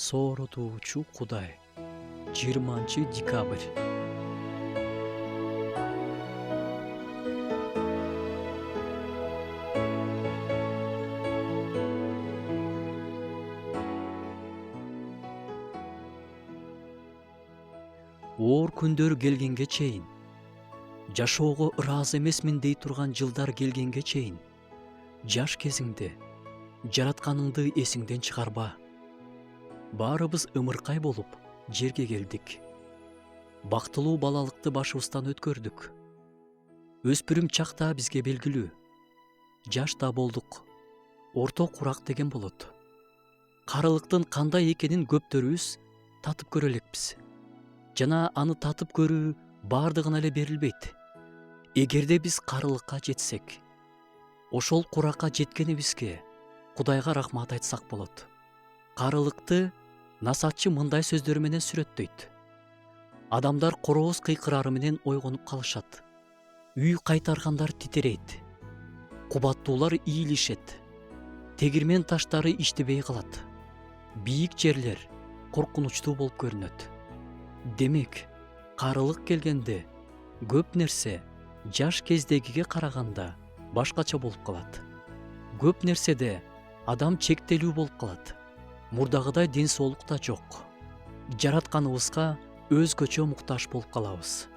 Сооротуучу Кудай. 20 декабрь. Оор күндөр келгенге чейин, жашоого ыраазы эмесмин дей турган жылдар келгенге чейин, жаш кезиңде жаратканыңды эсиңден чыгарба. Баарыбыз ымыркай болуп жерге келдик. Бактылуу балалыкты башыбыздан өткөрдүк. Өспүрүм чакта бизге белгилүү. Жаш да болдук. Орто курак деген болот. Карылыктын кандай экенин көптөрүбүз татып көрө элекпиз. Жана аны татып көрүү бардыгына эле берилбейт. Эгерде биз карылыкка жетсек, ошол куракка жеткенибизге Кудайга рахмат айтсак болот. Карылыкты насаатчы мындай сөздөр менен сүрөттөйт. Адамдар корооз кыйкырары менен ойгонуп калышат. Үй кайтаргандар титерейт. Кубаттуулар ийилишет. Тегирмен таштары иштебей калат. Бийик жерлер коркунучтуу болуп көрүнөт. Демек, карылык келгенде көп нерсе жаш кездегиге караганда башкача болуп калат. Көп нерседе адам чектелүү болуп калат. Мурдагыдай ден соолук да жок. Жаратканыбызга өзгөчө муктаж болуп калабыз.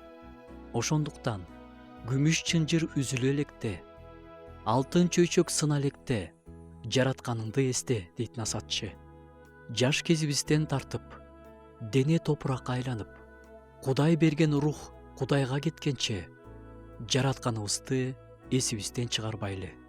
Ошондуктан күмүш чынжыр үзүлө электе, алтын чөйчөк сына электе жаратканыңды эсте, дейт насаатчы. Жаш кезибизден тартып, дене топуракка айланып, Кудай берген рух Кудайга кеткенче жаратканыбызды эсибизден чыгарбайлы.